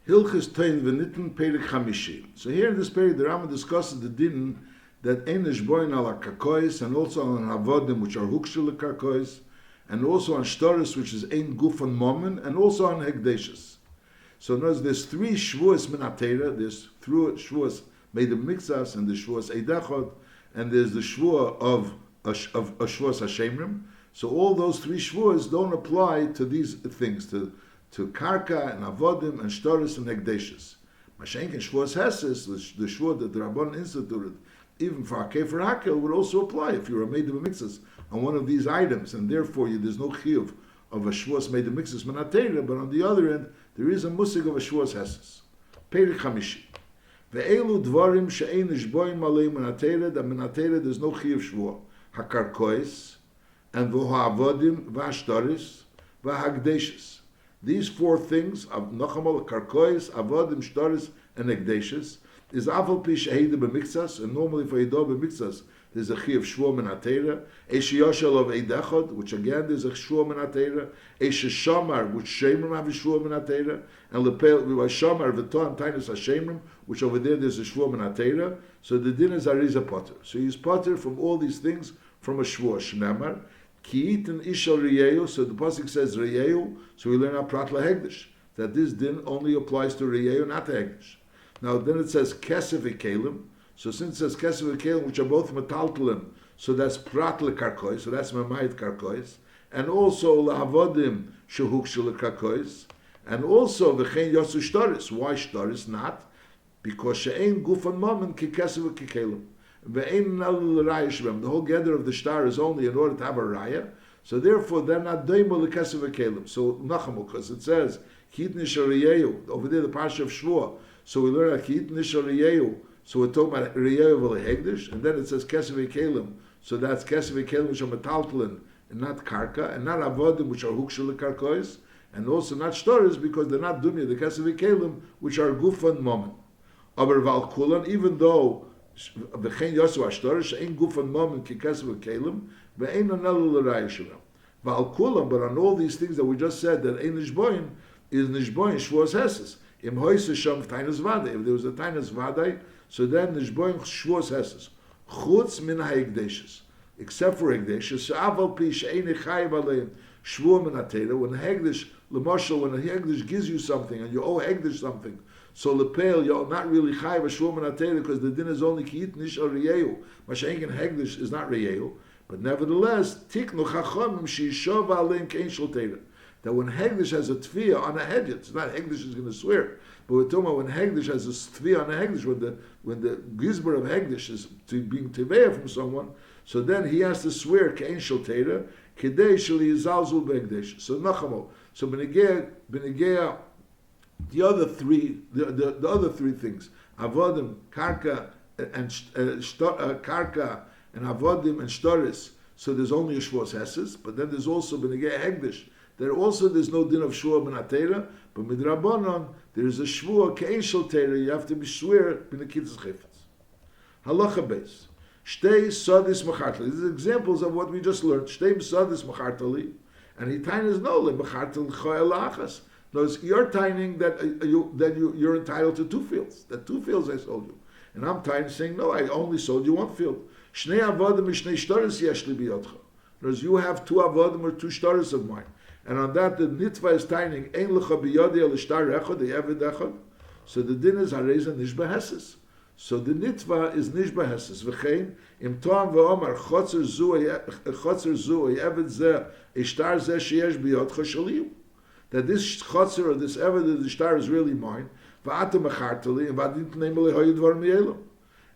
Hilchis Toen V'Nitan Perik Chamishi. So here in this period, the Rambam discusses the din that ein nishboin ala karkois, and also on avodim, which are hukshel karkois, and also on shtaris, which is ein gufan momen, and also on hekdeshes. So in other words, there's three shvuas minatera. There's three shvuas made of mixas, and the shvuas eidachot, and there's the shvua of shvuas hashemrim. So all those three shvuas don't apply to these things, to karka and avodim and shtaris and hekdeshes. Mashenk and shvuas heses, the shvua that the Rabban instituted, even for Akefer Hakel, would also apply if you're a made of mixas on one of these items, and therefore there's no chiyuv of a shvuas made of mixas minatera. But on the other end, there is a musig of a shvuas heses. Perik Chamishi. Ve'elu dvarim she'ein nishboin malei minatera. The minatera there's no chiyuv shvua. Hakarkois and v'ha'avodim v'hashtaris v'hagdeshes. These four things of Nochamal, Karkois, Avodim, Shtaris, and Hekdeshes is Aval Pi She'eida b'mixas, and normally for Eidah b'mixas there's a Chi of Shvuah Menatera, Eish Yoshel of Eidechot, which again there's a Shvuah Menatera, Eish Shamar, which Shemrim have a Shvuah Menatera, and Lepel Shamar V'Toam Tainus HaShemrim, which over there there's a Shvuah Menatera. So the din is Ariza Potter. So he's Potter from all these things from a Shvuah Shnemar. Ki'it and Ishal Riyeu, so the pasuk says Riyeu, so we learn our Pratla Hegdish, that this din only applies to Riyeu, not to Hegdish. Now then it says Kesef Ekelim, so since it says Kesef Ekelim, which are both Metaltalim, so that's Pratla Karkois, so that's Mamayit Karkois, and also Lahavodim Shehuk Shel Karkois, and also V'chein Yosu Shtaris. Why Shtaris? Not because She'ein Gufan Momen Ki Kesef Ekelim. The whole gather of the star is only in order to have a raya, so therefore they're not doimel l'kesev v'kelim. So nachamol, because it says kit nishariyehu over there, the parsha of Shvuah. So we learn that kit nishariyehu. So we're talking about riyehu v'lehegdish, and then it says kesev v'kelim. So that's kesev v'kelim which are metaltalin and not karka, and not avodim which are hukshel karkois, and also not shtoris because they're not dumya the kesev v'kelim which are gufan moment. Aber val kulan, even though v'chein yosu ashtorish ein gufan moment kikesev v'kelim ve'ein anelu l'raya shalem v'al kulam. But on all these things that we just said, that ein nishboin is nishboin shvuas heses im hoyse sham tainas vadai. If there was a tainas vadai, so then nishboin shvuas heses chutz min ha'egdeshes, except for hegdeshes. So aval pi she'ein echayiv aleim shvuah minatera. When hegdesh l'moshel, when a hegdesh gives you something and you owe hegdesh something, so lepel you're not really chayiv a shvuah minatera because the din is only ki'it nish or riyehu. Mashenk and hegdesh is not riyehu, but nevertheless tiknu chachamim she'ishov aleim kein shel teira. That when hegdesh has a tefiyah on a hedge, it's not hegdesh is going to swear, but we're talking about when hegdesh has a tefiyah on a hegdesh, when the gizbar of hegdesh is to being teveya from someone, so then he has to swear kein shel teira kedei shel yizalzul be'hegdesh. So nachamo. So benegea. The other three things, avodim, karka, and karka, and avodim and shtaris. So there's only a shvuas heses, but then there's also benegei hegdish. There's no din of shvuah benatera, but midrabanon there is a shvuah kein shel teira. You have to be swear benekitzas chayfetz. Halacha beis shtei sadis machartali. These are examples of what we just learned. Shtei sadis machartali, and he tainas no le machartal choyalachas. Notice you're tining that you're entitled to two fields. That two fields I sold you, and I'm tining saying no, I only sold you one field. Shnei avodim shnei shtaris yesh li biyotcha. Notice you have two avodim or two shtaris of mine, and on that the nitva is tining ein lecha biyodi al shtar echad the eved echad. So the din is hareza nishba heses. So the nitva is nishba heses. V'chein im toam ve'omar chotzer zu eved zeh ishtar zeh sheyesh biyotcha shaliu. That this chotzer or this ever the star is really mine. Va'atem achartali and va'adint neimele hoyedvar miyelom.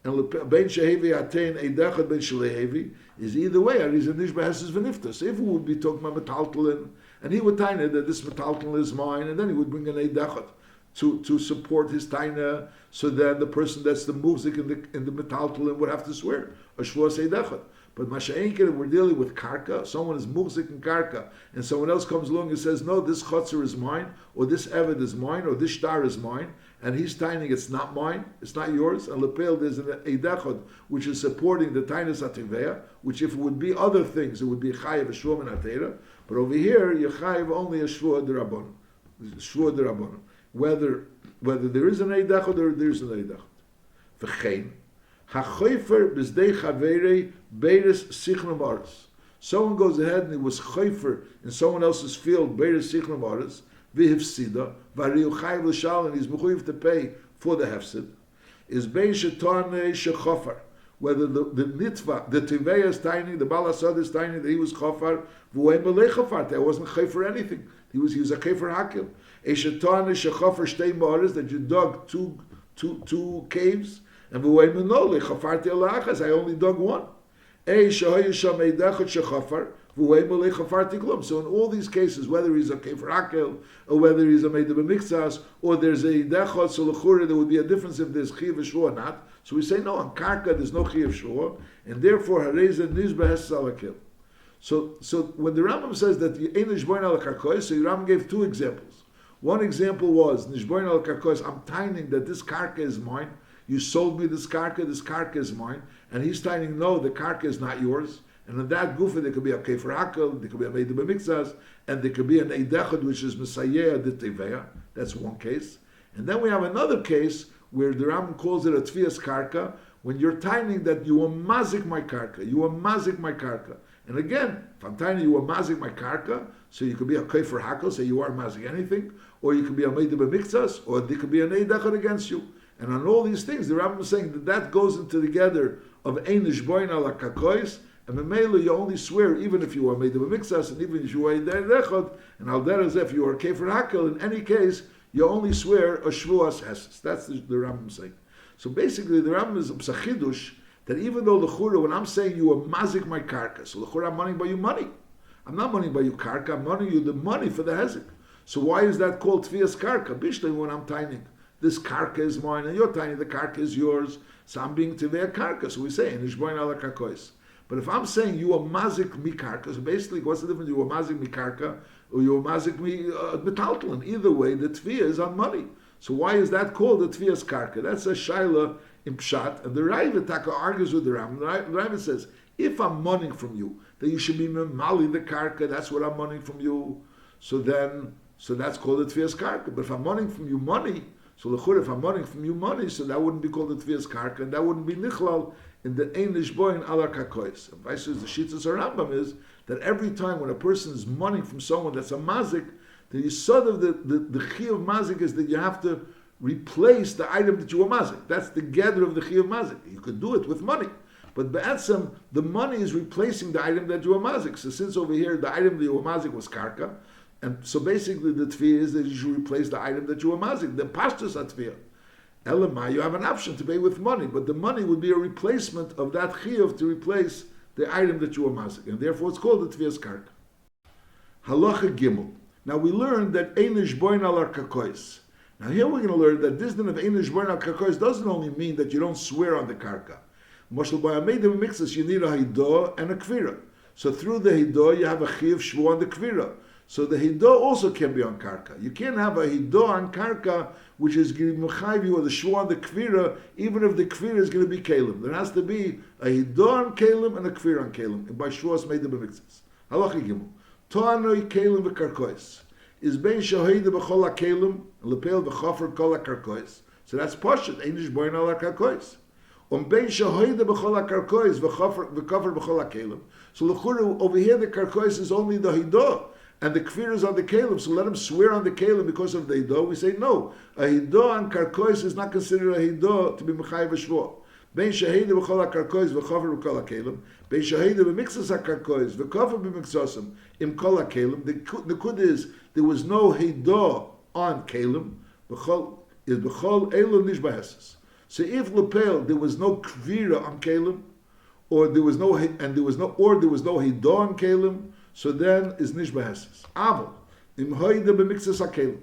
And ben shehevi atein eidechad ben shelehevi is either way. Ariza nishba heses v'niftas. If we would be talking about metaltalin, and he would taina that this metaltalin is mine, and then he would bring an eidechad to support his taina. So then the person that's the muzik in the metaltalin would have to swear a shvuas eidechad. But Masha'enker, we're dealing with karka. Someone is muzik in karka, and someone else comes along and says, no, this chotzer is mine, or this eved is mine, or this star is mine, and he's tining it's not mine, it's not yours. And lepel there's an eidechod which is supporting the tainus ativeya, which if it would be other things, it would be chayiv a shvuah min atera. But over here, you chayiv only a shvuah derabbanon, whether whether there is an eidachot or there is an eidachot. V'chein, hachoifer b'zdei chaverei beiris sichrim aris. Someone goes ahead and he was choifer in someone else's field, beiris sichrim aris, v'hifsida, v'ariu chayiv l'shal, and he's mechuyev to pay for the hefsid, is bein shetornei shechofar, whether the nitva, the tiveya is tiny, the balasad is tiny, that he was chofar, v'uay melech chofar, that wasn't chofer anything. He was a chofer hakil. Eshetornei shechofar shtei ma'aris, that you dug two caves, and v'uay menole chofarti alachas, I only dug one. So in all these cases, whether he's a kefer hakel, or whether he's a meideh b'miktsas, or there's a dechot, so l'chure, there would be a difference if there's chiyuv shvua or not. So we say, no, on karka there's no chiyuv shvua, and therefore hareza nizba hes salakil. So when the Rambam says that the ein nishboin al karkois, so the Rambam gave two examples. One example was nishboin al karkois, I'm timing that this karka is mine. You sold me this karka is mine. And he's telling, no, the karka is not yours. And in that gufa, there could be a kefer hakel, there could be a meideh b'miktsas, and there could be an eidachot, which is mesayeh de teveya. That's one case. And then we have another case where the Rambam calls it a tvias karka, when you're timing that you are mazik my karka. And again, if I'm telling you are mazik my karka, so you could be a kefer hakel, say you are mazik anything, or you could be a meideh b'miktsas, or there could be an eidachot against you. And on all these things, the Rambam is saying that goes into together of ein nishboin ala kakois, and memela you only swear even if you are made of a mixas, and even if you are derechot, and al derez if you are kefer hakel. In any case, you only swear a shvuas heses. That's the Rambam saying. So basically, the Rambam is a psachidush that even though l'chura, when I'm saying you are mazik my karka, so l'chura I'm money by you money. I'm not money by you karka. I'm money you the money for the hezek. So why is that called tvias karka? Bishlei when I'm tining. This karka is mine, and you're tiny, the karka is yours, so I'm being tevei karka. So we say, nishboin ala karkois. But if I'm saying you are mazik mi karka, so basically, what's the difference? You are mazik mi karka, or you are mazik mi metaltalin. Either way, the tviyah is on money. So why is that called the tviya's karka? That's a shaila in pshat, and the Raiva Taka argues with the Ram. The Raiva says, if I'm mourning from you, then you should be memali the karka, that's what I'm mourning from you. So that's called the tviya's karka. But if I'm mourning from you money, so l'chur, if I'm mourning from you money, so that wouldn't be called the tviya's karka, and that wouldn't be nichlal in the ein nishboin ala karkois. And vice versa, the Shitas Rambam is that every time when a person is mourning from someone that's a mazik, the yisod of the chi of mazik is that you have to replace the item that you were mazik. That's the gather of the chi of mazik. You could do it with money, but be'etzem, the money is replacing the item that you were mazik. So since over here the item that you were mazik was karka, and so basically the tefillah is that you should replace the item that you were mazik. The pashtus atfiyah. Elamai, you have an option to pay with money, but the money would be a replacement of that chiyuv to replace the item that you were mazik, and therefore it's called the tefillah's karka. Halacha Gimel. Now we learned that einish boin al karkois. Now here we're going to learn that this din of einish boin al karkois doesn't only mean that you don't swear on the karka. Moshel by a meidem mixes, you need a hidah and a kvira. So through the hidah you have a chiyuv shvu on the kvira. So the hidah also can be on karka. You can't have a hidah on karka which is going to mechayiv you or the shvu on the kvira, even if the kvira is going to be kalim. There has to be a hidah on kalim and a kvira on kalim. And by shvuas meidem mixes. Halacha Gimel. To'anoi kelim v'karkois is ben shahida b'chol ha'kelim lepel v'chofer kol ha'karkois. So that's pashut einish boin al ha'karkois. Ben shahida b'chol ha'karkois v'chofer b'chol ha'kelim. So l'churu over here the karkois is only the hidah and the kfir is on the kelim. So let him swear on the kelim because of the hidah. We say no. A hidah on karkois is not considered a hidah to be mechayiv v'shvua. Ben shahida b'chol ha'karkois v'chofer b'chol ha'kelim. Ben shahida b'mixas ha'karkois v'chofer b'mixasim im kol ha'kelim. The kud is there was no hidah on kelim. B'chol is b'chol elu nish b'heses. So if lepel there was no kvira on kelim, or there was no hidah on kelim, so then is nish b'heses. Aval im hoida b'mixas ha'kelim.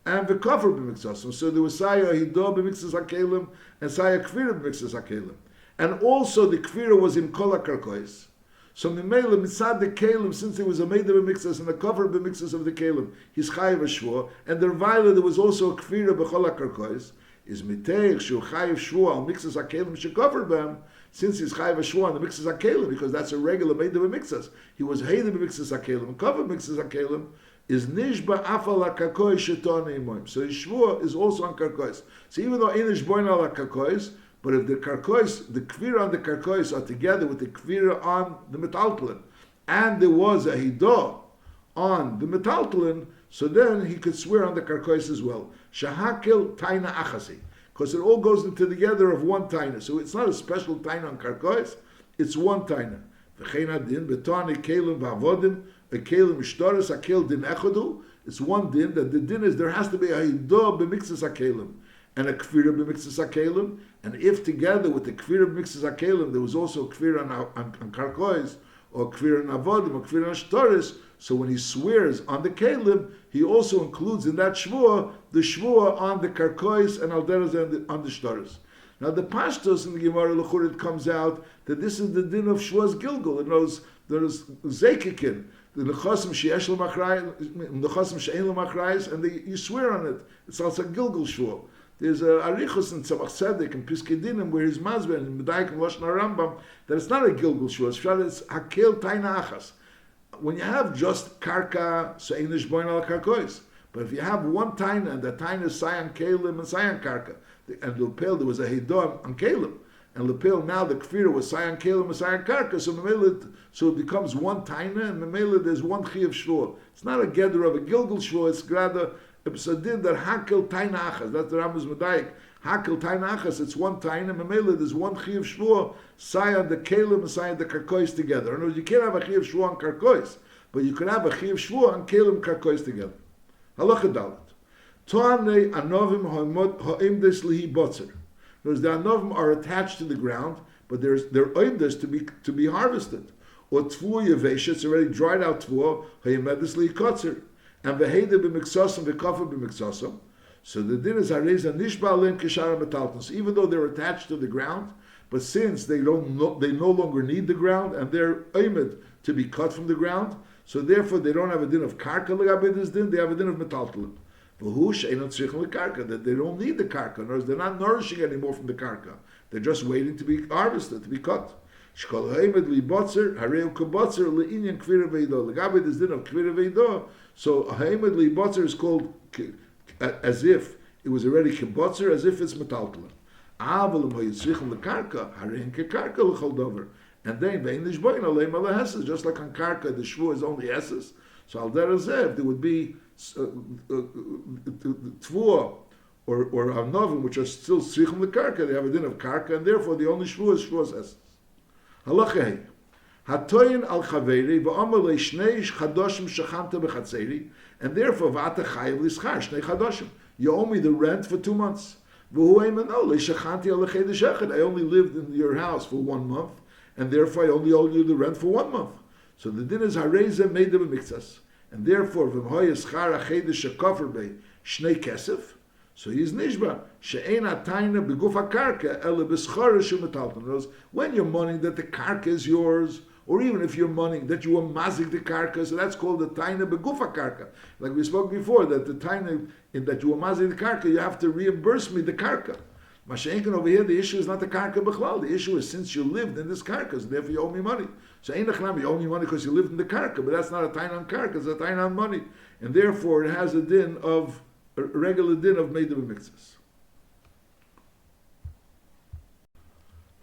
And the cover b'mixasim. So there was saya hidah b'mixas ha'kelim and saya kvira b'mixas ha'kelim. And also the kvira was in kol ha'karkois. So Mimela mitzad the kelim, since there was a meideh b'mixas and a cover b'mixas of the kelim, he's chayiv shvua. And the vayla there was also a kvira b'chol ha'karkois. Is miteich shu chayiv shvua al mixas ha'kelim shekover b'hem. Since he's chayiv shvua on the mixas ha'kelim, because that's a regular meideh b'mixas. He was heideh b'mixas ha'kelim, cover b'mixas ha'kelim. is nishba afal hakakois sheton imoim. So his shvua is also on karkois. So even though ein nishboin al hakakois, but if the karkois, the kvira on the karkois are together with the kvira on the metaltalin, and there was a hidah on the metaltalin, so then he could swear on the karkois as well. Shahakil taina achasi, because it all goes into together of one taina. So it's not a special taina on karkois; it's one taina. V'chein adin b'tani kelim v'avodim a kelim ishtaris a kel din echadu. It's one din that the din is there has to be a hidah b'mixas akelim and a kfira b'mixas akelim, and if together with the kfira b'mixas akelim there was also a kfira on karkois or kfira on avodim or kfira on shtaris. So when he swears on the kelim, he also includes in that shvua the shvua on the karkois and alderas and on the shtaris. Now the pashtos in the Gemara L'chur, it comes out that this is the din of shvuas gilgul. It knows there's zekikin, the nechasim sheyesh l'machrayis, nechasim she'ein l'machrayis, and you swear on it. It's also a gilgul shvua. There's a arichus in Tzavach Tzedek and Piskei Dinim where his mazben in Medaik and Lashon Rambam that it's not a gilgul shvua. It's hakel taina achas. When you have just karka, so English boin al karkois. But if you have one taina, and the taina is sayan kelim and sayan karka, and lepel there was a hidom on kelim, and lepel now the kfira was sayan kelim and sayan karka, so it becomes one taina, and memela there's one chi of shvur. It's not a gather of a gilgul shvur. It's rather a psadin that hakel taina achas. That's the Rambam's medayik. Hakel taina achas. It's one taina. Memela there's one chi of shvur. Sayan the kelim and sayan the karkois together. In other words, you can't have a chi of shvur on karkois, but you can have a chi of shvur on kelim karkois together. Halacha dalet. Toanei anovim ha'imdes lihi botzer. Because the anovim are attached to the ground, but they're oimdes to be harvested. Or tvuah yevesha, it's already dried out tvuah ha'imdes lihi kotzer. And v'heide b'miksasim v'kafa b'miksasim. So the din is hareza nishba aleim kishara metalton. So even though they're attached to the ground, but since they no longer need the ground and they're oimed to be cut from the ground, so therefore they don't have a din of karka l'gabe this din, they have a din of metalton. That they don't need the karka, in other words, they're not nourishing anymore from the karka. They're just waiting to be harvested, to be cut. So ha'emed li'botzer is called as if it was already kibotzer, as if it's metaltalan. And then just like on karka, the shvu is only esses. So al derazeh, there would be tvuah or anovim, which are still tzrichim the karka. They have a din of karka, and therefore the only shvu is esses. Halachei hatoyin al chaveri v'amar leishnei chadoshim shachanta b'chatzeri, and therefore v'ata chayiv lischar shnei chadoshim. You owe me the rent for 2 months. I only lived in your house for 1 month, and therefore I only owe you the rent for 1 month. So the din is hareza made of a mixas, and therefore v'mhoyes chara chedesh shekofar bei shnei kesef. So he is nishba she'ein atayna beguf hakarka ele b'schara shumetalton. When you're mourning that the karka is yours, or even if you're mourning that you were mazik the karka, so that's called the taina beguf hakarka. Like we spoke before, that the taina in that you were mazik the karka, you have to reimburse me the karka. Mashenkin over here, the issue is not the karka b'chlal. The issue is since you lived in this karka, so therefore you owe me money. So ein lechnam, you owe me money because you lived in the karka, but that's not a taina on karka, it's a taina on money, and therefore it has a din of a regular din of meidim mixes.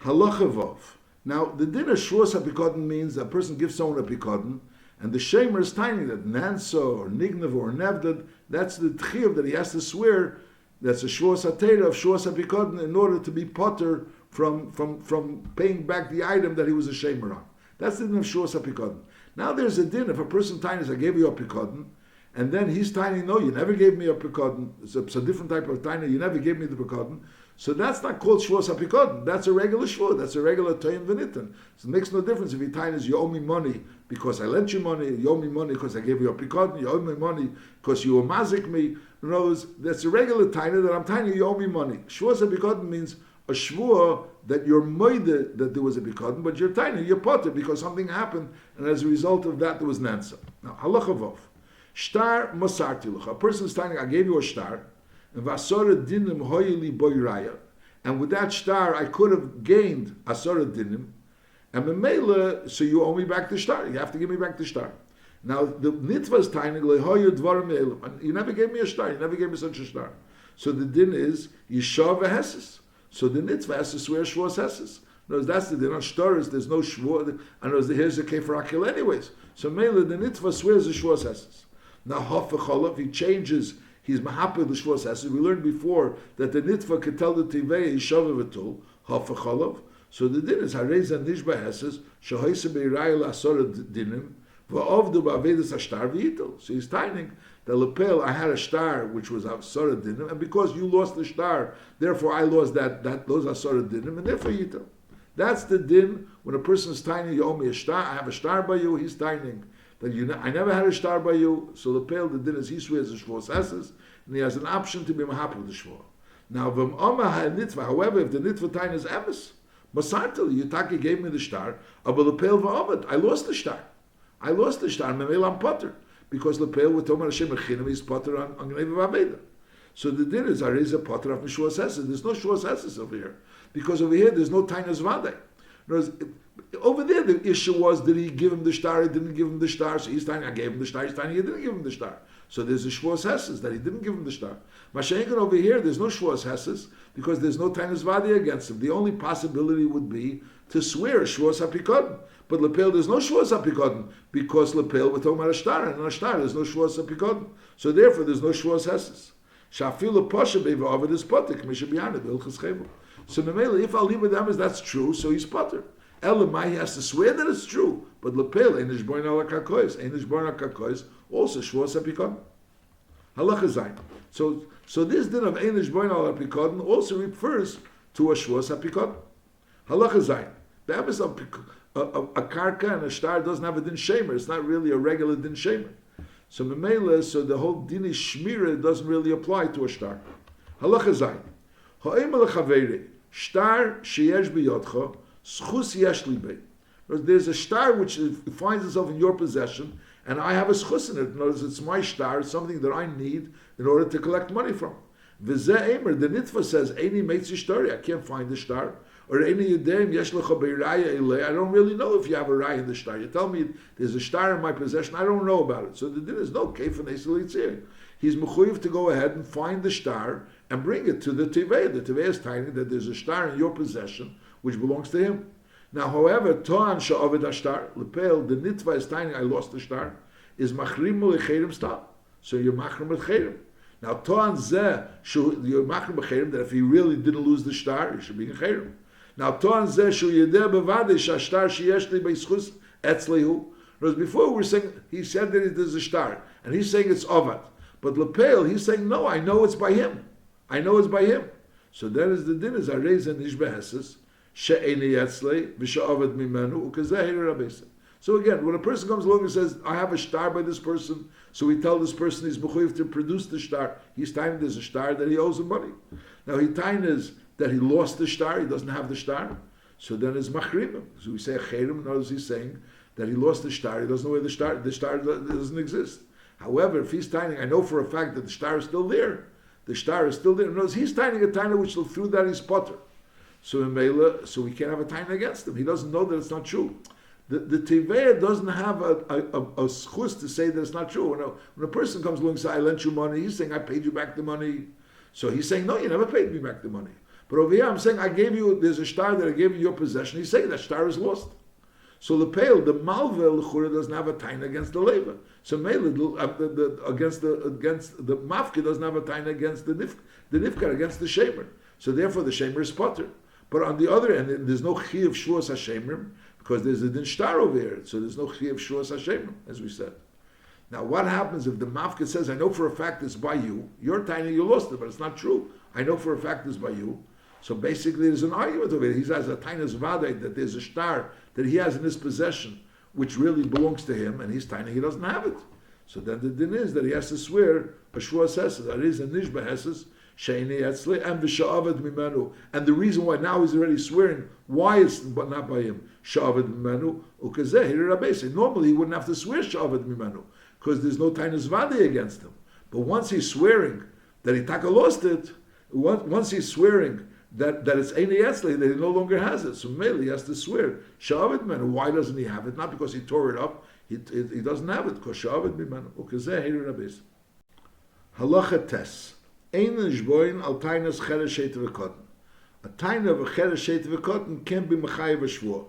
Halacha vav. Now the din of shvuas hapikodin means that a person gives someone a pikodin, and the shamer is tiny that nanso or nignav or nevdad. That's the tchiv that he has to swear. That's a shvuas hatera of shvuas hapikodin in order to be potter from paying back the item that he was a shamer on. That's the din of shvuas hapikodin. Now there's a din if a person tiny says I gave you a pikodin, and then he's tiny, no, you never gave me a pikodin. It's a different type of tiny. You never gave me the pikodin. So that's not called shvuas hapikodin. That's a regular shvua. That's a regular Toen V'Nitan. So it makes no difference if you tiny is you owe me money because I lent you money. You owe me money because I gave you a pikodin. You owe me money because you were mazik me. In other words, that's a regular tiny that I'm tiny. You owe me money. Shvuas hapikodin means a shvua that you're moide that there was a pikodin, but you're tiny. You're potter because something happened, and as a result of that, there was nansa. Now halacha vov. Shtar masarti lucha. A person is telling, I gave you a shtar, and vasora dinim hoyili boyraya, and with that shtar I could have gained asora dinim, and memela, so you owe me back the shtar. You have to give me back the shtar. Now the nitva is tiny lehoyu dvarim me'elim, and you never gave me a star. You never gave me such a star. So the din is yishav v'heses. So the nitva has to swear shvos heses. No, that's the din on shtaris. There's no shvor. And here's the kefer akil anyways. So mele the nitva swears the shvos heses. Now haf v'cholav he changes. He's mahapid the shvos heses. We learned before that the nitva could tell the tivei yishav v'tul haf v'cholav. So the din is hareza nishba heses shahoyse beirayil asor dinim v'ovdu ba'avedus ashtar v'yitel. So he's timing. The lapel, I had a star which was asor dinim, and because you lost the star, therefore I lost those asor dinim, and therefore yitel. That's the din when a person is tiny. You owe me a star. I have a star by you. He's tiny. That I never had a star by you. So lapel, the din is he swears the shvos eses, and he has an option to be mahap with the shvor. Now v'm oma ha'nitva. However, if the nitva tiny is emes, masartel Yitaki gave me the star. But lapel v'omet, I lost the star. I lost the star. Memel am potter. Because lepel with Tomer Hashem Echinim is potter on Gnei V'Aveda. So the din is Areza potter of Mishwas Hesed. There's no Shwas Hesed over here. Because over here there's no Tainas Vadei. Over there the issue was, did he give him the star, he didn't give him the star, so he's tiny, I gave him the star, he's tiny, he didn't give him the star. So there's a Shwas Hesed that he didn't give him the star. Mashenkin over here, there's no Shwas Hesed because there's no Tainas Vadei against him. The only possibility would be to swear Shwas HaPikodin. But lepel, there's no shvos hapikodin because lepel with Omar Ashtar, and on Ashtar there's no shvos hapikodin. So therefore, there's no shvos heses. Shafilu pasha bevavid is potter k'misha b'yana b'ilchas chevel. So memela, if I'll leave with them as that's true, so he's potter. Elamai, he has to swear that it's true. But lepel einish born ala kakois, einish born ala kakois, also shvos hapikodin. Halacha zayin. So this din of einish born ala hapikodin also refers to a shvos hapikodin. Halacha zayin. The emes of a karka and a star doesn't have a din shemer. It's not really a regular din shemer. So memela, so the whole din shmira doesn't really apply to a star. Halacha zayin. Ha'im al-chaveri star sheyesh b'yodcha schus yesh li bey. There's a star which finds itself in your possession, and I have a schus in it. In other words, it's my star. It's something that I need in order to collect money from. V'zeh emer, the nitva says, Eini meitzi shtari, I can't find the star. Or Eini yudem yesh lecha beiraya ilay, I don't really know if you have a raya in the star. You tell me there's a star in my possession, I don't know about it. So the din is no kefen eselitzir. He's mechuyev to go ahead and find the star and bring it to the tivei. The tivei is telling that there's a star in your possession which belongs to him. Now, however, toan sha'avid ashtar lepel, the nitva is telling I lost the star, is machrimu lecherim stam. So you're machrim lecherim. Now, toan zeh you're machrim lecherim, that if he really didn't lose the star, he should be in cherim. Now, toan zeh shu yedeh bevadeh shashtar sheyesh li beischus etzlehu. Whereas before we were saying, he said that there's a star, and he's saying it's ovad. But lepel, he's saying, no, I know it's by him. I know it's by him. So that is the din is areza nishbeheses she'eni etzle v'sha'ovad mimenu ukazeh rabbeisa. So again, when a person comes along and says, I have a star by this person, so we tell this person he's mechuyev to produce the star. He's telling there's a star that he owes him money. Now he telling is that he lost the star, he doesn't have the star. So then it's machrimim. So we say cherim, notice he's saying that he lost the star, he doesn't know where the star doesn't exist. However, if he's telling, I know for a fact that the star is still there. The star is still there. Notice he's telling a taina which through that he's potter. So in Mela, so we can't have a taina against him. He doesn't know that it's not true. The Tiveya doesn't have a schus to say that it's not true. When a person comes along and says, I lent you money, he's saying, I paid you back the money. So he's saying, no, you never paid me back the money. But over here, I'm saying, there's a star that I gave you your possession. He's saying that star is lost. So the pale, the malva l'chura doesn't have a taina against the leva. So mele against the mafka doesn't have a taina against the nifkar, against the shamer. So therefore, the shamer is potter. But on the other end, there's no chi of shuas hashemer because there's a din star over here. So there's no chi of shuas hashemer, as we said. Now, what happens if the mafka says, "I know for a fact it's by you. Your taina, you lost it, but it's not true. I know for a fact it's by you." So basically, there's an argument over it. He has a tainas vadei that there's a star that he has in his possession, which really belongs to him, and he's tiny, he doesn't have it. So then the din is that he has to swear a shua seses, that is a nishba heses, sheini etzle, and v'sha'avad mimenu. And the reason why now he's already swearing, why it's but not by him, sha'avad mimenu, ukazeh, here Rabbeinu. Normally he wouldn't have to swear sha'avad mimenu, because there's no tainas vadei against him. But once he's swearing that he taka lost it, once he's swearing that it's Eini Etzle, that he no longer has it. So Mele, he has to swear. Sha'avid Menu, why doesn't he have it? Not because he tore it up. he doesn't have it. Koshavet b'manu. Ukezeh heiru rabbis. Halacha tes. Ein nishboin al tainas cheres shet v'kotten. A taina of a cheres shet v'kotten can be mechayev v'shvua.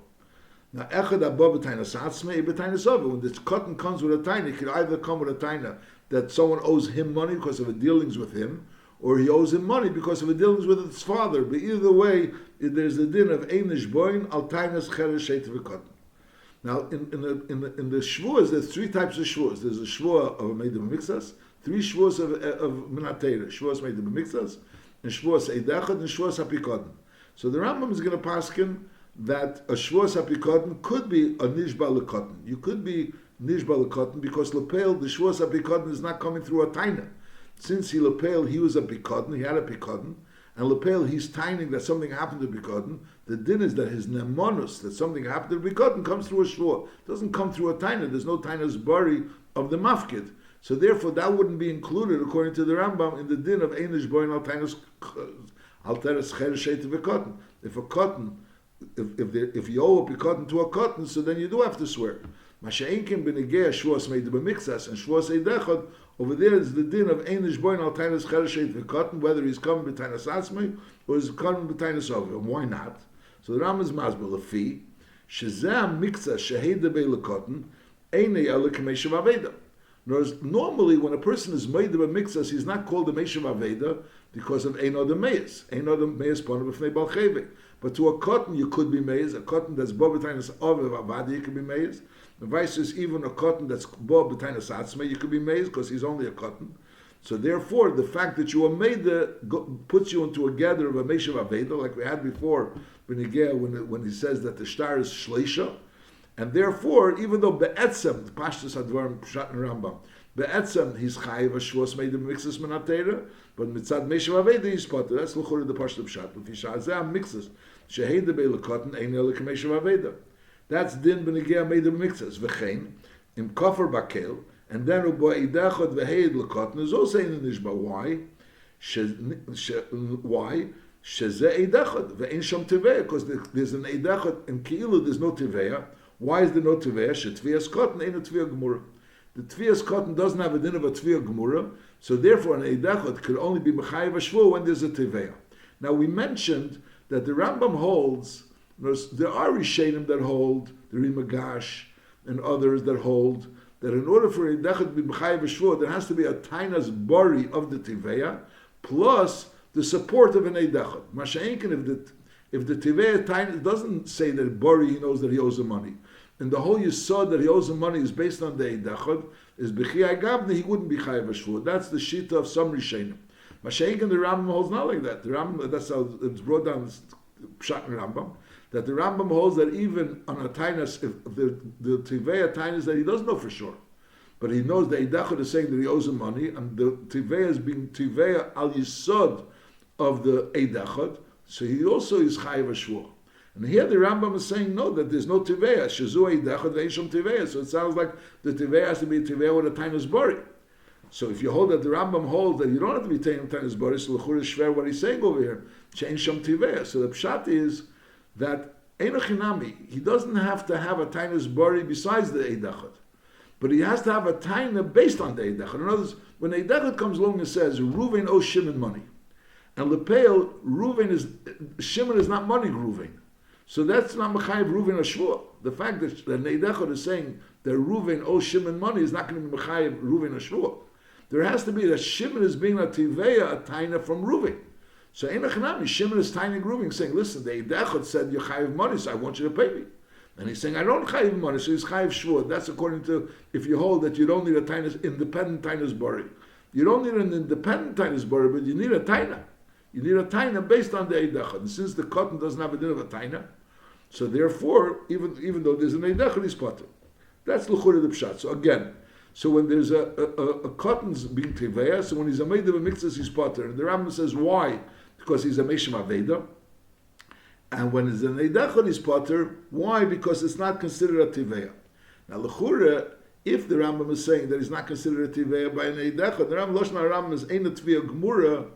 Now, echad abba b'tainas atzmei b'tainas ova. When this cotton comes with a taina, it can either come with a taina that someone owes him money because of the dealings with him, or he owes him money because of the dealings with his father. But either way, there's the din of ein nishboin al tainas cheres shet v'kotten. Now, in the shvuas, there's three types of shvuas. There's a shvua of a made of mixas, three shvuas of minatera. Shvuas made of mixas, and shvuas eidachad, and shvuas hapikoden. So the Rambam is going to paskin that a shvuas hapikoden could be a nishba lekoten. You could be nishba lekoten because lepel, the shvuas hapikoden is not coming through a taina. Since he lepel, he was a pikoden, he had a pikoden, and lepel, he's tining that something happened to pikoden. The din is that his nemonus, that something happened to pikoden, comes through a shvua. It doesn't come through a taina. There's no taina's bari of the mafkid. So therefore, that wouldn't be included, according to the Rambam, in the din of einish boin al tainas alteres cheres shet v'koten. If a cotton, if you owe a pikoden to a cotton, so then you do have to swear. Masha'inkim b'negei shvuas made b'mixas and shvuas eidechad. Over there is the din of einish boin al tainas cheres shet v'koten, whether he's coming b'tainas atzmei or he's coming b'tainas ova. And why not? So the Rambam is masbel lefi shezeh mikza sheheda be'lekoten einei ele k'meishav aveda. Normally, when a person is made of a mixas, he's not called a meishav aveda because of ein other meis. Ein other meis ponu b'fnei bal chevek. But to a cotton, you could be meis. A cotton that's bo b'tainas ova avada, you could be meis. The vice is even a cotton that's bo b'tainas atzmei, you could be meis because he's only a cotton. So therefore, the fact that you are made puts you into a gather of a meishav aveda, like we had before when he says that the star is shleisha. And therefore, even though be'etzem, the Pashtus Hadvarim Pshat and Rambam, be'etzem he's chayiv a shvus made of mixes menatera, but mitzad meishav aveda he's potter. That's l'churi the Pashtus Pshat. But v'shazeh mixes sheheda be'lekoten ein ele k'meishav aveda. That's din b'negea made of mixes v'chein im kofar bakel, and then ubo idachot v'heid lekoten is also in the nishba. Why? Why? Shezeh idachot v'ein shom teveya, because there's an idachot in Keilu there's no teveya. Why is there no teveya? Shetvias cotton ain't a tviyah gemura. The tvias cotton doesn't have a din of a tviyah gemura, so therefore an eidachot could only be mechayev shvu when there's a teveya. Now we mentioned that the Rambam holds, there are rishenim that hold, the Rimagash and others that hold that in order for eidachot to be mechayev shvu, there has to be a tainas bari of the teveya plus the support of an eidachot. Masha'inkin, if the teveya tainas doesn't say that bari, he knows that he owes the money. And the whole yisod that he owes the money is based on the eidachot, is b'chiyai gavne, he wouldn't be chayav shvu. That's the shita of some rishenim. Masha'inkin, the Rambam holds not like that. The Rambam, that's how it's brought down Pshat and Rambam, that the Rambam holds that even on a tainas, if the teveya tainas that he doesn't know for sure, but he knows the eidachot is saying that he owes him money, and the teveya is being teveya al yisod of the eidachot, so he also is chayav shvu. And here the Rambam is saying no, that there's no tiveya. Shazu eidachot ve'ishom tiveya. So it sounds like the tiveya has to be a tiveya with a tainas bari. So if you hold that the Rambam holds that you don't have to be taking tainas bari, so l'chur is shver what he's saying over here. Change shom tiveya. So the pshat is that einochinami, he doesn't have to have a tainas bari besides the eidachot, but he has to have a taina based on the eidachot. In other words, when eidachot comes along and says Ruvain owes Shimon money, and lepeil Shimon is not money Ruvain. So that's not Mechayev Ruvain or Shvua. The fact that the Neidechot is saying that Ruvain owes Shimon money is not going to be Mechayev Ruvain or Shvua. There has to be that Shimon is being a Tiveya, a Taina from Ruvain. So Einachanami, Shimon is taining Ruvain, saying, listen, the Neidechot said, you Chayev money, so I want you to pay me. And he's saying, I don't Chayev money, so he's Chayev Shvua. That's according to, if you hold that you don't need a Taina's independent Taina's Bari. You don't need an independent Taina's Bari, but you need a Taina. You need a taina based on the eidachot. And since the cotton doesn't have a din of a taina, so therefore, even though there's an eidachot, he's potter. That's l'chur the pshat. So again, so when there's a cotton's being teveya, so when he's a maid of a mixas, he's potter. And the Rambam says why? Because he's a meishim aveda. And when it's an eidachot, he's potter. Why? Because it's not considered a teveya. Now l'chur, if the Rambam is saying that he's not considered a tiveya by an eidachot, the Rambam Lashon Rambam is ein a tviya gemura.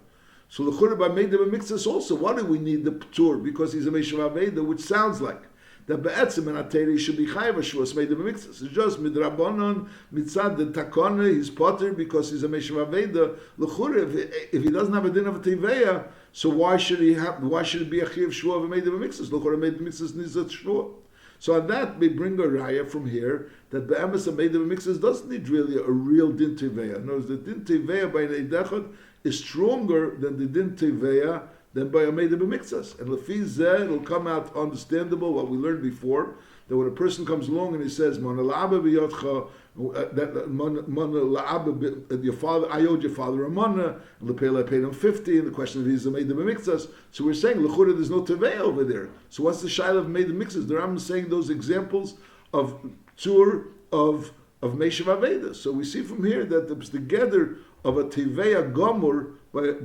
So the chura by made of a mixus also. Why do we need the ptur? Because he's a meishav aveda, which sounds like that be'etzim and ateri should be chayav shvuas made of mixes. It's just midrabanon mitzad the takona he's potter because he's a meshav aveda. L'chure, if he doesn't have a din of a teveya, so why should it be a chayav shvuah made of mixes? L'chure made of mixes nizat shvuah. So on that we bring a raya from here that be'emes a made of mixes doesn't need really a real din teveya. Notice the din teveya by an eidechad is stronger than the din teveya than by a made of mixas. And lefi zeh, it'll come out understandable what we learned before, that when a person comes along and he says, Mana la'aba b'yotcha, that Mana la'aba, your father, I owed your father a mana, and lepele I paid him 50, and the question is, he's a made of mixas. So we're saying, l'chura, there's no tevei over there. So what's the shaila of made of mixas? The Rambam is saying those examples of tzur, of Meshav Aveda. So we see from here that the gather of a Tiveya Gomur by a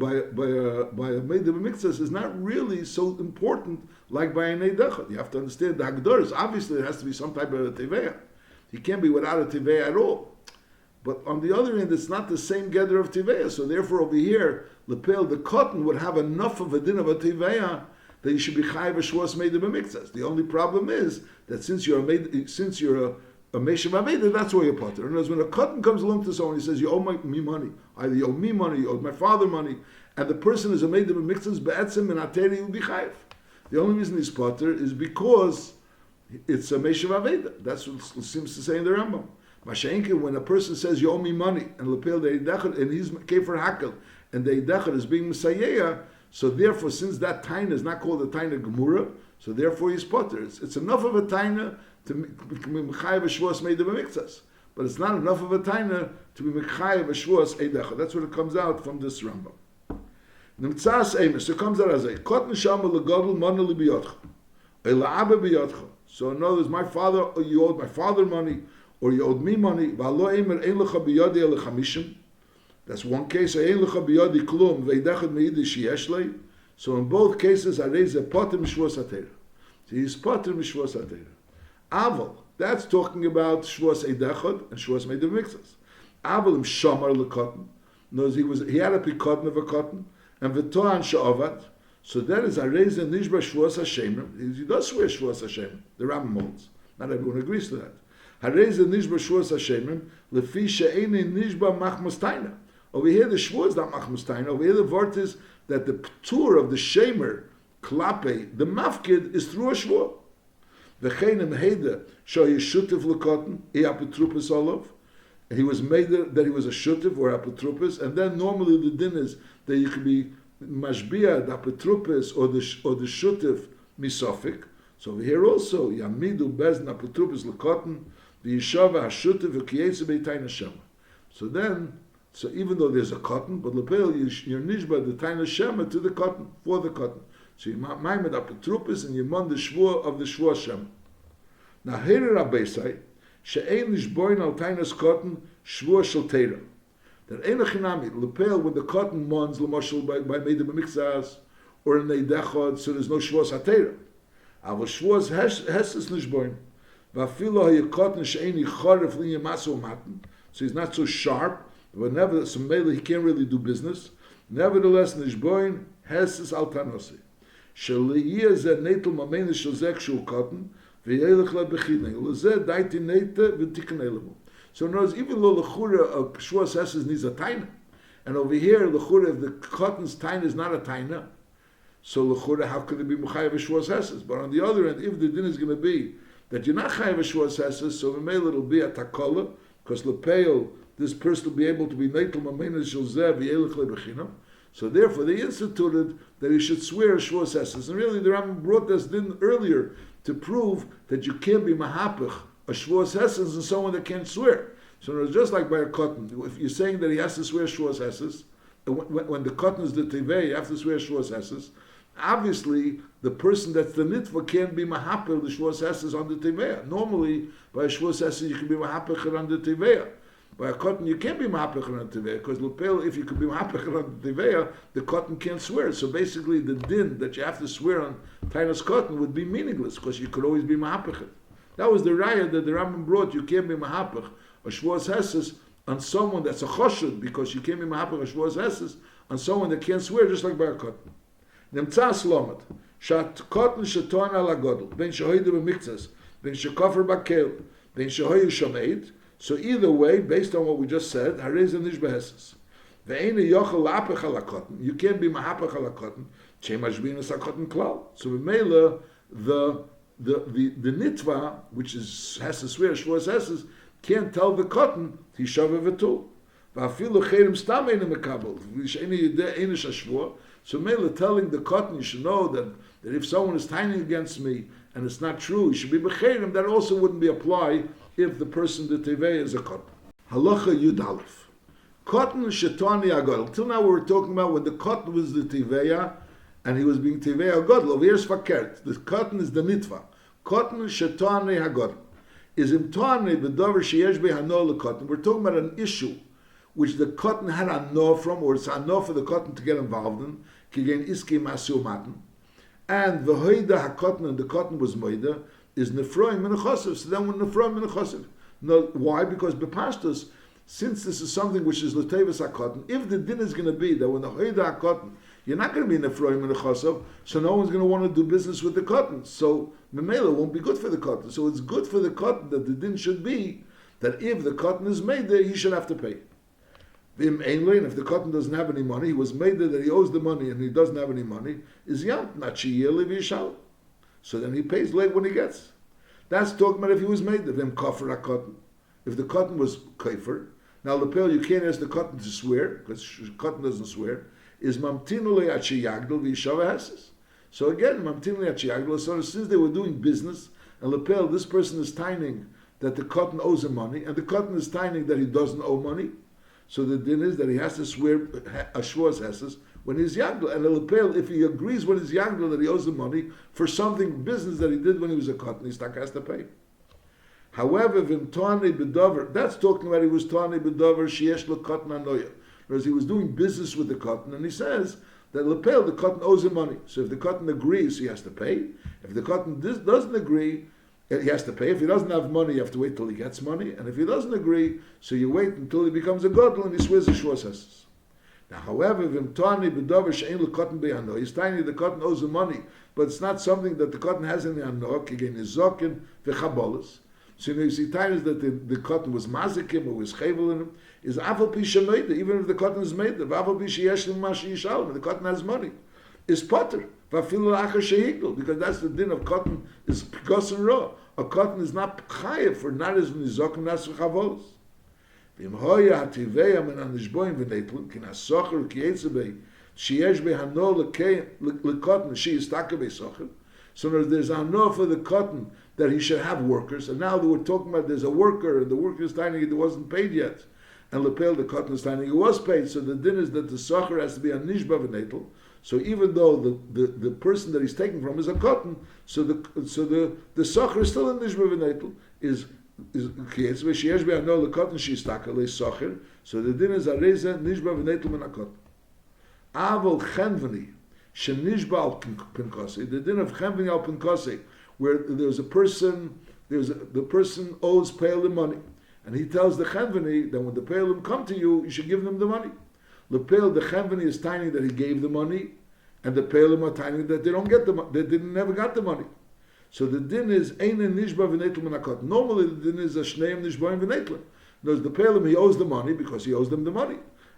Meidem Mixas is not really so important like by an Eidechad. You have to understand the Hagdoris. Obviously, there has to be some type of a Tiveya. He can't be without a Tiveya at all. But on the other end, it's not the same gather of Tiveya. So therefore, over here, Lepel, the cotton would have enough of a din of a Tiveya that you should be Chayiv Shvuas Meidem Mixas. The only problem is that since you're a Meshav Aveda, that's why you're potter. And as when a cotton comes along to someone, he says, you owe me money. Either you owe me money, you owe my father money, and the person is a made of mixes, be'etzim and ateri will be chayiv. The only reason he's potter is because it's a Meshav Aveda. That's what it seems to say in the Rambam. Masha'inkin, when a person says, you owe me money, and lepel the eidechad, and he's kefer hakel, and the eidechad is being Messiah, so therefore, since that taina is not called a taina gemura, so therefore he's potter. It's enough of a taina to be mechayev a shvuas made of a mixas, but it's not enough of a taina to be mechayev a shvuas eidecha. That's what it comes out from this Rambam. Nimtzas emes, so it comes out as a cotton shama legadol mana libiyotcha, ela'aba biyotcha. So in other words, my father, you owed my father money, or you owed me money. V'alo emer ein lecha biyodi elechamishim. That's one case. Ein lecha biyodi klum veidechad meidish yeshlei. So in both cases, I raise a potter mishvuas atera. So he's potter mishvuas atera. Aval, that's talking about Shvuas Eidechad and Shvuas Meidem Mixas. Aval im Shamar leCotton. Knows he had a picotton of a cotton, and V'toan Sha'avat. So that is Areza Nishba Shvuas Hashem. He does swear Shvuas Hashem. The Rambam holds. Not everyone agrees to that. Areza Nishba Shvuas Hashem. Lefi She'ene Nishba Machmas Taina. Over here the Shvuas is not Machmas Taina. Over here the word is that the Ptur of the Shemer, Klape, the Mafkid, is through a Shvuah. V'cheinem heide show he shutiv l'cotton, he apetrupus olav, and he was made that he was a shutiv or apetrupus, and then normally the din is that you could be mashbia the apetrupus or the shutiv misofik. So over here also yamidu bezn apetrupus l'cotton, the yeshava hashutiv v'kiyetzu beitaina shema. So even though there's a cotton, but lepel you're nishba the taina shema to the cotton for the cotton. So you maimed apetrupus and you mon the shvua of the shvua shem. Now here Rabbeisai, she'ein nishboin al tainas cotton shvua shel teira. That ein achinami lepel when the cotton mons l'moshel by meidem mixas or in eidechad, so there's no shvuas hateira. Aval shvuas hesses nishboin. Va'afilo hayakotton she'ein yichoref li'yamasu matan. So he's not so sharp. Whenever so mele he can't really do business. Nevertheless nishboin hesses al tanosi. Sheliyah ze netel mamene shel zek shul cotton. So in other words, even though the chura of Shvuas Hesses needs a taina, and over here the chura of the cotton's taina is not a taina, so the chura, how could it be Mechayev Shvuas Hesses? But on the other end, if the din is going to be that you're not Chayev Shvuas Hesses, so maybe it'll be a takola, because lepeil, this person will be able to be neitel mamena shel zeh v'yelech lebechinam. So therefore, they instituted that he should swear Shvuas Hesses. And really, the Rambam brought this din earlier to prove that you can't be mahapich a Shvuas Hesses and someone that can't swear. So it's just like by a cotton. If you're saying that he has to swear Shvuas Hesses, when the cotton is the tevei, you have to swear Shvuas Hesses. Obviously, the person that's the nitva can't be mahapich the Shvuas Hesses on the tevei. Normally, by a Shvuas Hesses you can be mahapich on the tevei. By a cotton, you can't be mahapich on the tevei, because lepel, if you could be mahapich on the tevei, the cotton can't swear. So basically, the din that you have to swear on tainas cotton would be meaningless, because you could always be mahapich. That was the raya that the Rambam brought. You can't be mahapich a shvuas hesses on someone that's a choshud, because you can't be mahapich a shvuas hesses on someone that can't swear, just like by a cotton. Nemtza Slomet. Shat cotton sheton ala godel. Ben shehoyde b'miktzas. Ben shekofer bakel. Ben shehoyu shomeid. So either way, based on what we just said, harez and nishbeheses. Ve'ene yochel lapech ala cotton. You can't be mahapech ala cotton. Chemashbinus a cotton klal. So b'meila, the nitva, which has to swear shvos heses, can't tell the cotton tishave v'tul. Va'afilu cherem stam eine mekabel. V'sheni yedeh eine shashvua. So Mela telling the cotton, you should know that if someone is tying against me and it's not true, you should be becherim. That also wouldn't be applied if the person the tevei is a cotton. Halacha Yud Aleph. Cotton shetani agadol. Till now we were talking about when the cotton was the teveya and he was being teveya agadol. Over here's fakert. The cotton is the nitva. Cotton shetani agadol. Is imtani b'davar sheyesh behanol cotton. We're talking about an issue which the cotton had a no from, or it's a no for the cotton to get involved in, kigen iski masu matan, and the hoida hakotten, and the cotton was moida, is nefroim menachosiv. So then we're nefroim menachosiv. No, why? Because bepashtus, since this is something which is letevis hakotten, if the din is going to be that when the hoida hakotten, you're not going to be nefroim menachosiv, so no one's going to want to do business with the cotton. So memela won't be good for the cotton. So it's good for the cotton that the din should be that if the cotton is made there, he should have to pay. If the cotton doesn't have any money, he was made that he owes the money and he doesn't have any money, is yam, not shiyel. So then he pays late when he gets. That's talking about if he was made of him kafir cotton. If the cotton was kafir, now lapel you can't ask the cotton to swear because cotton doesn't swear. Is mamtinule achiyagdol v'yishava heses. So again, mamtinule achiyagdol. So since they were doing business, and lapel, this person is tining that the cotton owes him money, and the cotton is tining that he doesn't owe money. So the din is that he has to swear a shvos heses when he's yagdol, and lepel if he agrees when he's yagdol that he owes the money for something business that he did when he was a cotton, he stuck has to pay. However, vim toani bedover, that's talking about he was toani bedover sheyesh lo cotton anoya, whereas he was doing business with the cotton, and he says that lepel the cotton owes him money. So if the cotton agrees, he has to pay. If the cotton doesn't agree, he has to pay. If he doesn't have money, you have to wait till he gets money. And if he doesn't agree, so you wait until he becomes a godel and he swears a shvos heses. Now, however, v'imtani b'davar she'ein l'cotton be'ano, he's telling the cotton owes him money, but it's not something that the cotton has in the ano, again, is zokin v'chabolas. So you see, times that the cotton was mazikim or was chevel in him, is afal pi shemeida, even if the cotton is made, afal pi sheyesh l'mashi yishalom, the cotton has money, is potter, v'afilu achar shehigdol, because that's the din of cotton, is pigos and raw. A cotton is not chayev for not as nizokim nas v'chavolos. V'im hoya hativeya men anishboim v'neitlin kin hasocher k'yetzebei sheyesh behano l'cotton she is taka be'socher. So there's a no for the cotton that he should have workers, and now we're talking about there's a worker and the worker is telling it wasn't paid yet, and lepel the cotton is telling it was paid. So the din is that the socher has to be a nishba v'neitl. So even though the person that he's taking from is a cotton, so the socher is still a nishba v'neitl, is kiyetz v'sheyesh be'ano l'cotton she'istaka le'socher. So the din is areza nishba v'neitl min ha'cotton. Avol chenveni shenishba al pinkosei. The din of chenveni al pinkosei, where there's a person, the person owes Pelim money, and he tells the chenveni that when the Pelim come to you, you should give them the money. Lepel, the chenveni is tiny that he gave the money, and the Pelim are tiny that they don't get the money. They never got the money. So the din is ein nishba v'neitl min ha'cotton. Normally the din is a shneim nishbaim v'neitl. There's the Pelim, he owes the money because he owes them the money,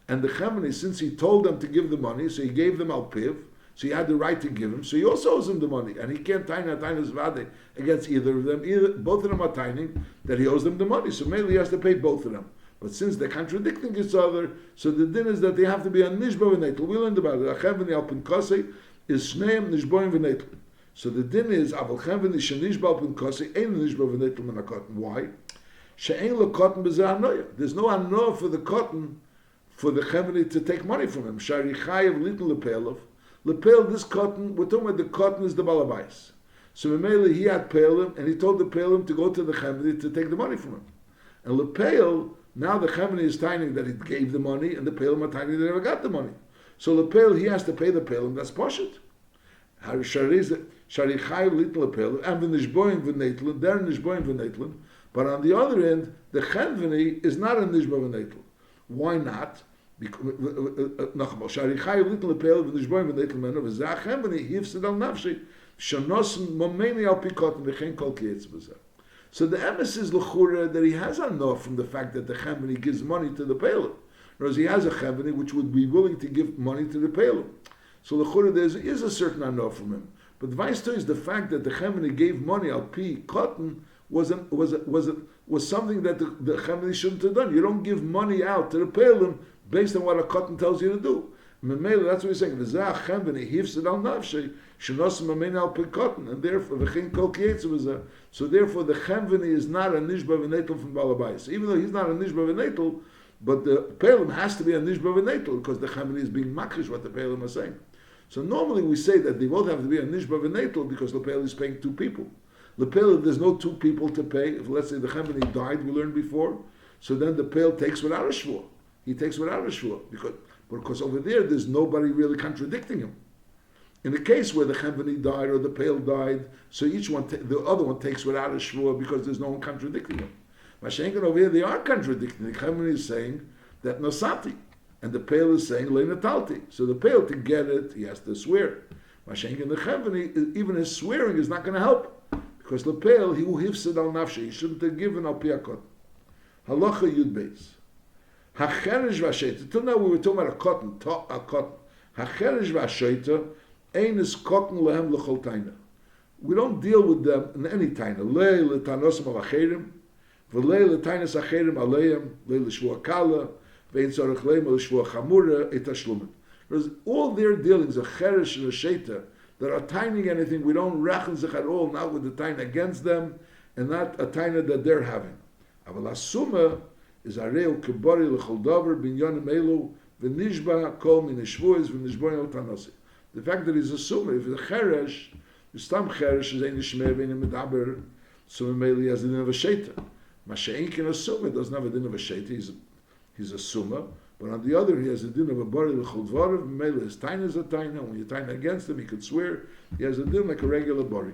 and the chenveni, since he told them to give the money, so he gave them al piv, so he had the right to give him, so he also owes him the money, and he can't tiny zvade against either of them. Both of them are tiny that he owes them the money, so mainly he has to pay both of them. But since they're contradicting each other, so the din is that they have to be a nishba v'neitl. We learned about it. Achem v'ni al pinkosei is shneim nishboim v'neitl. So the din is aval chem v'ni shenishba al pinkosei ein nishba v'neitl min ha'cotton. Why? She'ein lo cotton b'zeh anoya. There's no anoya for the cotton for the chem to take money from him. Shari chayev little lepelov. Lepel, this cotton, we're talking about the cotton is the balabais. So Memele, he had Pelim, and he told the Pelim to go to the Chemini to take the money from him. And Lepel, now the Chemini is tiny that he gave the money, and the Pelim are tiny that they never got the money. So Lepel, he has to pay the Pelim, that's Poshet. Shari Chayev little Lepel, and the Nishboim v'neitlin, they're Nishboim v'neitlin, but on the other end, the Chemini is not a Nishba v'neitlin. Why not? Nachmal, Shari Chayiv Litin Lepel V'Nishboim V'Neitel Meno V'Zeh HaChemveni Hifsid Al Nafshi Shanosim Momeni Al Pikotim V'Chein Kol Kietz B'Zeh. So the emes is l'chura that he has enough from the fact that the Chemveni gives money to the Pelim. Whereas he has a Chemveni which would be willing to give money to the Pelim. So l'chura there is a certain enough from him. But the vice is the fact that the Chemveni gave money Al Pi Cotton was something that the Chemveni shouldn't have done. You don't give money out to the Pelim based on what a cotton tells you to do. Memela, that's what he's saying. V'zeh Chemveni hifsid al nafshei shenosim amen al cotton, and therefore v'chein kol kietz v'zeh. So therefore the Chemveni is not a nishba v'netel from Balabais. Even though he's not a nishba v'netel, but the Pelim has to be a nishba v'netel because the Chemveni is being makish what the Pelim are saying. So normally we say that they both have to be a nishba v'netel because the Pelim is paying two people. The Pelim, there's no two people to pay. If let's say the Chemveni died, we learned before, so then the Pelim takes without a shvur. He takes without a shvur because over there's nobody really contradicting him. In the case where the Chemveni died or the Pale died, so each one, the other one takes without a shvur because there's no one contradicting him. Mashenkin over here, they are contradicting. The Chemveni is saying that Nosati, and the Pale is saying Le Natalti. So the Pale, to get it, he has to swear. Mashenkin, the Chemveni, even his swearing is not going to help because the Pale, he will hifsid al nafshi. He shouldn't have given al piyakot. Halacha Yud Beis. Hacheresh v'asheita. Till now we were talking about a cotton. Hacheresh v'asheita ein is cotton lehem l'chol taina. We don't deal with them in any taina. Lei l'tanosim al acherim, v'lei l'tainas acherim aleim, lei l'shvua kala, v'ein tzorech leim l'shvua chamura et hashlumen. Because all their dealings are cheresh and asheita that are taining anything. We don't reckon zich at all, not with the taina against them, and not a taina that they're having. Aval asuma is areu kibori l'chol davar binyanim elu v'nishba kol min shvuos v'nishboin al tanosi. The fact that he's assuming if the cheresh, the stam cheresh is ein shmer v'ein medaber, so he has a din of a sheita. Mashein can assume it doesn't have a din of a sheita. He's a summa, but on the other he has a din of a bari l'chol dvarav. Mele his taina is a taina. When you taina against him, he could swear. He has a din like a regular bari.